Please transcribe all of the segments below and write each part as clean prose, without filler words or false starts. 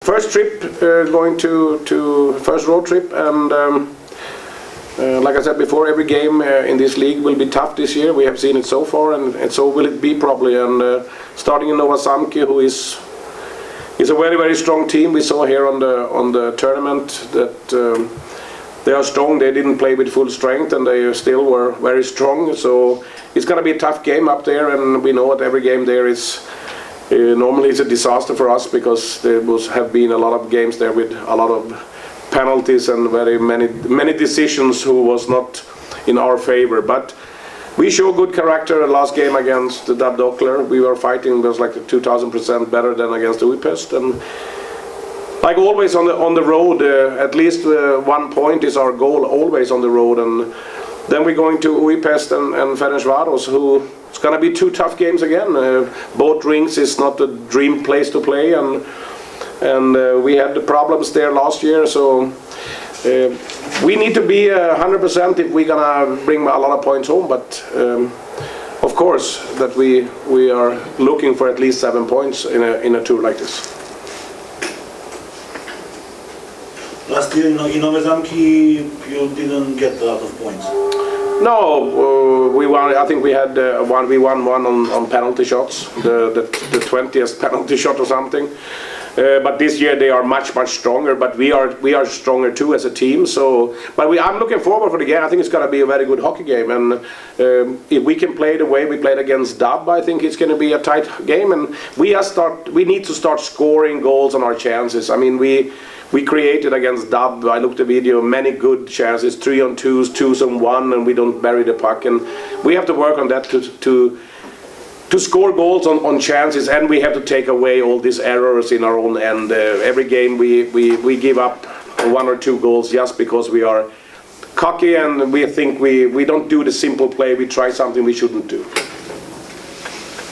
first trip, going to first road trip, and like I said before, every game in this league will be tough this year. We have seen it so far, and so will it be probably. And starting in Nove Zamky, who is a very strong team. We saw here on the tournament that they are strong. They didn't play with full strength, and they still were very strong. So it's going to be a tough game up there, and we know that every game there is normally it's a disaster for us, because there have been a lot of games there with a lot of penalties and very many decisions who was not in our favor. But we show good character. The last game against the Dab Docler, we were fighting, was like 2,000% better than against the Dupa, and like always on the road, at least 1 point is our goal, always on the road. And then we're going to Uipest and Ferencváros, who it's going to be 2 tough games again. Both rings is not a dream place to play, and we had the problems there last year. So we need to be 100% if we're going to bring a lot of points home. But of course, that we are looking for at least 7 points in a tour like this. Last year in Nove Zamky, you didn't get a lot of points. No, we won. I think we had we won one on penalty shots, the 20th penalty shot or something. But this year they are much stronger. But we are stronger too as a team. So, but I'm looking forward for the game. I think it's going to be a very good hockey game. And if we can play the way we played against Dab, I think it's going to be a tight game. And we need to start scoring goals on our chances. I mean, we created against Dab, I looked at the video, many good chances, 3-on-2s, 2s-on-1, and we don't bury the puck. And we have to work on that to score goals on chances, and we have to take away all these errors in our own end. Every game we give up 1 or 2 goals just because we are cocky, and we think we don't do the simple play, we try something we shouldn't do.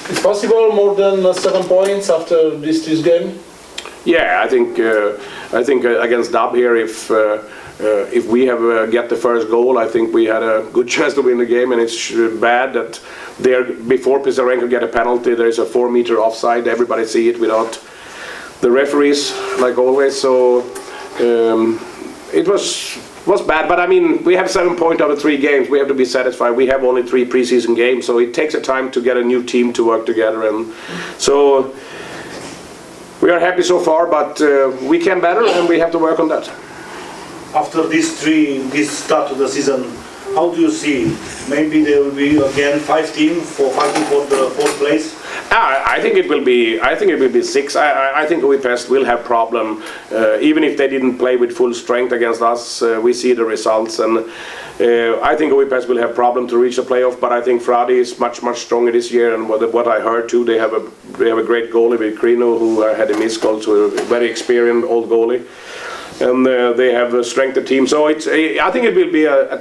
Is possible more than 7 points after this game? Yeah, I think against Dab here, if we have get the first goal, I think we had a good chance to win the game. And it's bad that there before Pisarenko get a penalty, there is a 4-meter offside. Everybody see it without the referees, like always. So it was bad. But I mean, we have 7 points out of 3 games. We have to be satisfied. We have only 3 preseason games, so it takes a time to get a new team to work together, and so. We are happy so far, but we can better, and we have to work on that. After this start of the season, how do you see? Maybe there will be again 5 teams fighting for the 4th place. I think it will be. I think it will be 6. I think Uipest will have problem, even if they didn't play with full strength against us. We see the results, and I think Uipest will have problem to reach the playoff. But I think Fradi is much stronger this year, and what I heard too, they have a great goalie with Krino, who had a missed goal, so a very experienced old goalie. And they have a strengthened team, so I think it will be a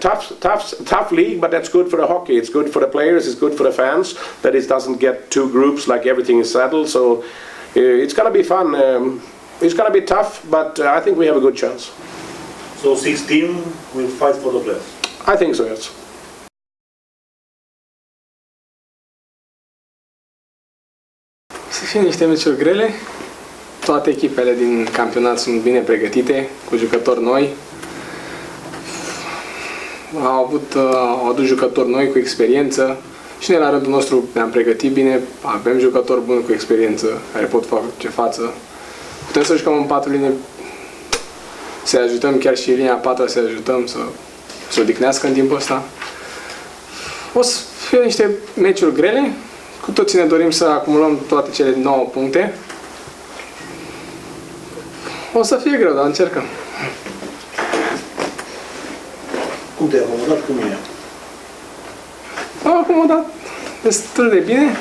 tough league, but that's good for the hockey. It's good for the players. It's good for the fans that it doesn't get 2 groups like everything is settled. So it's gonna be fun. It's gonna be tough, but I think we have a good chance. So 6 teams will fight for the playoffs. I think so, yes. Să fie niște meciuri grele. Toate echipele din campionat sunt bine pregătite, cu jucători noi. Au adus jucători noi cu experiență și noi la rândul nostru ne-am pregătit bine, avem jucători buni cu experiență care pot face față. Putem să jucăm în 4 linii, să ajutăm chiar și linia 4, să ajutăm să odihnească în timpul ăsta. O să fie niște meciuri grele, cu toții ne dorim să acumulăm toate cele 9 puncte. O să fie greu, dar încercăm. Cum te-ai acomodat? Cum e? M-am acomodat destul de bine.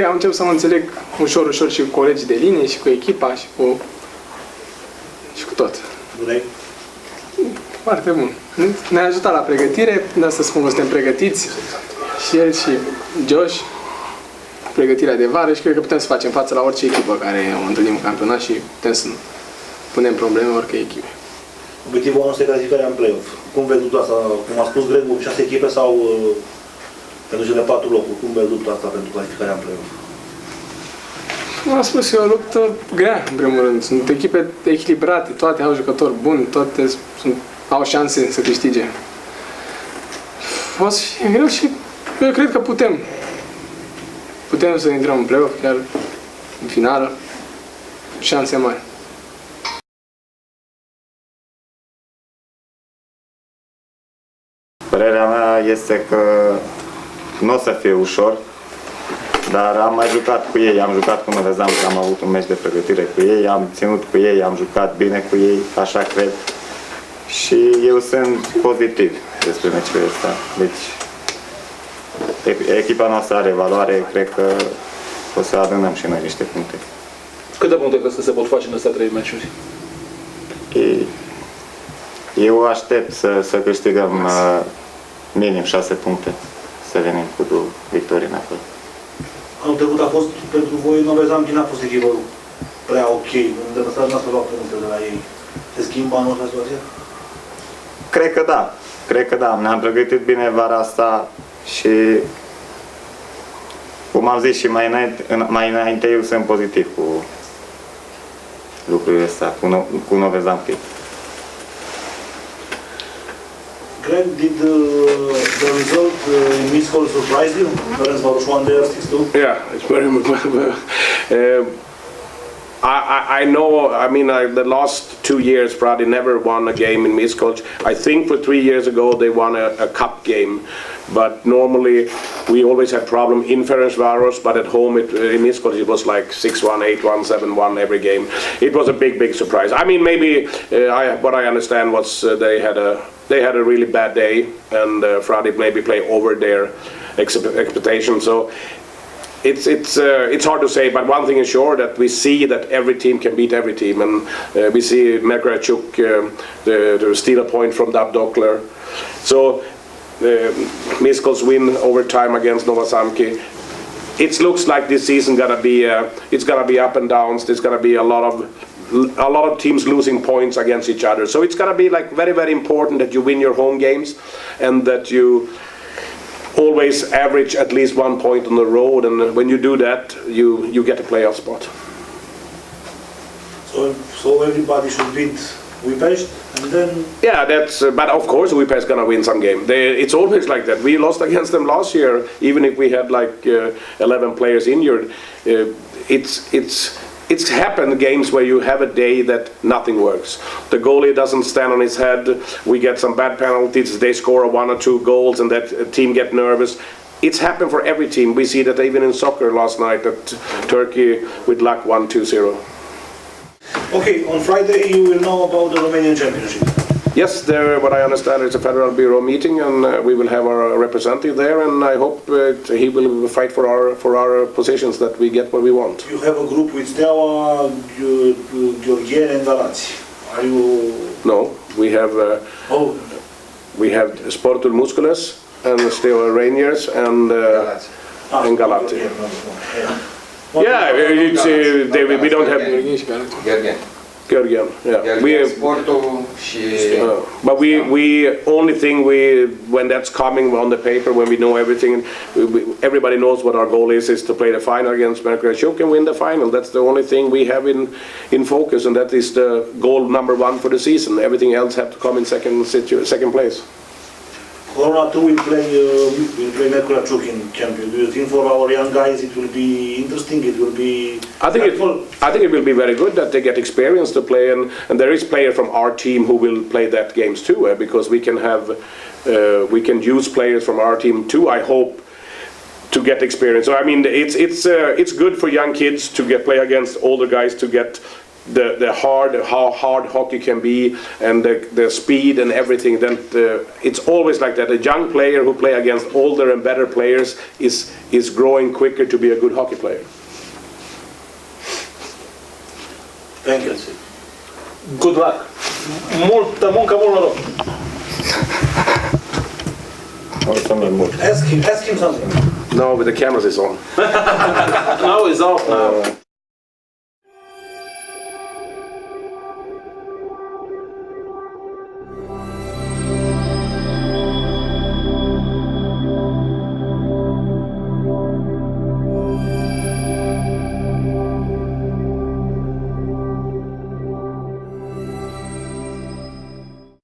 Am început să mă înțeleg ușor și cu colegii de linie, și cu echipa, și cu tot. Greg? Foarte bun. Ne-a ajutat la pregătire, de asta spun că suntem pregătiți. Și el și Josh. Pregătirea de vară, și cred că putem să facem față la orice echipă care o întâlnim în campionat și putem să punem probleme oricare echipe. Obiectivul nostru e clasificarea în play-off. Cum vezi tu asta? Cum a spus Greg, 6 echipe sau pentru cele 4 locuri? Cum vezi tu asta pentru clasificarea în play-off? Cum am spus, e o luptă grea, în primul rând. Sunt echipe echilibrate, toate au jucători buni, toate au șanse să câștige. O să fie greu și eu cred că putem. Putem să intrăm în play-off, chiar în finală. Șanse mari. Părerea mea este că nu o să fie ușor, dar am mai jucat cu ei, am jucat cu Nove Zamky, am avut un meci de pregătire cu ei, am ținut cu ei, am jucat bine cu ei, așa cred. Și eu sunt pozitiv despre meciul ăsta. Deci, echipa noastră are valoare, cred că o să adunăm și noi niște puncte. Câte puncte crezi că se pot face în astea 3 meciuri? Eu aștept să câștigăm minim 6 puncte, să venim cu 2 victorii înapoi. Anul trecut a fost, pentru voi, Nove Zamky n-a fost echipă prea ok. În deplasare n-ați luat puncte de la ei. Se schimbă anul ăsta situația? Cred că da. Cred că da. Ne-am pregătit bine vara asta și, cum am zis și mai înainte, eu sunt pozitiv cu lucrurile astea, cu Nove Zamky. Greg, did the result in Miscol surprise you? Ferencvaros won there 6-2. Yeah, it's very I know, I mean, the last 2 years Pradi never won a game in Miskolc. I think for 3 years ago they won a cup game, but normally we always had problem in Ferencvaros, but at home in Miskolc it was like 6-1, 8-1, 7-1 every game. It was a big surprise. I mean, maybe what I understand was they had a really bad day, and Fradi maybe play over their expectations. So it's hard to say, but one thing is sure, that we see that every team can beat every team, and we see Merkurachuk to steal a point from Dab Docler. So Miskolc win overtime against Nove Zamky. It looks like this season it's gonna be up and downs. There's gonna be a lot of teams losing points against each other. So it's gonna be like very important that you win your home games, and that you always average at least 1 point on the road, and when you do that, you get a playoff spot. So everybody should beat Újpest, and then... Yeah, but of course Újpest gonna win some game. It's always like that. We lost against them last year, even if we had like 11 players injured. It's happened games where you have a day that nothing works. The goalie doesn't stand on his head. We get some bad penalties. They score 1 or 2 goals, and that team get nervous. It's happened for every team. We see that even in soccer last night at Turkey with luck 1-2-0. Okay, on Friday you will know about the Romanian Championship. Yes, what I understand is a Federal Bureau meeting, and we will have our representative there, and I hope he will fight for our positions, that we get what we want. You have a group with Steaua, Gheorgheni and Galați. Are you... No, we have we have Sportul Muscules and Steaua Rangers and Galați. Yeah, we don't have Gheorgheni, yeah. We have, but we only thing when that's coming on the paper, when we know everything, everybody knows what our goal is to play the final against Merkurachuk and win the final. That's the only thing we have in focus, and that is the goal number 1 for the season. Everything else have to come in second place. Corona 2 will play Merkurachuk in champion. Do you think for our young guys it will be interesting? It will be... I think it will be very good that they get experience to play, and there is player from our team who will play that games too, because we can use players from our team too, I hope, to get experience. So I mean, it's good for young kids to play against older guys, to get how hard hockey can be, and the speed and everything. Then it's always like that. A young player who play against older and better players is growing quicker to be a good hockey player. Thank you. Good luck. Multă muncă, mult noroc. Ask him something. No, but the cameras is on. Now it's off now.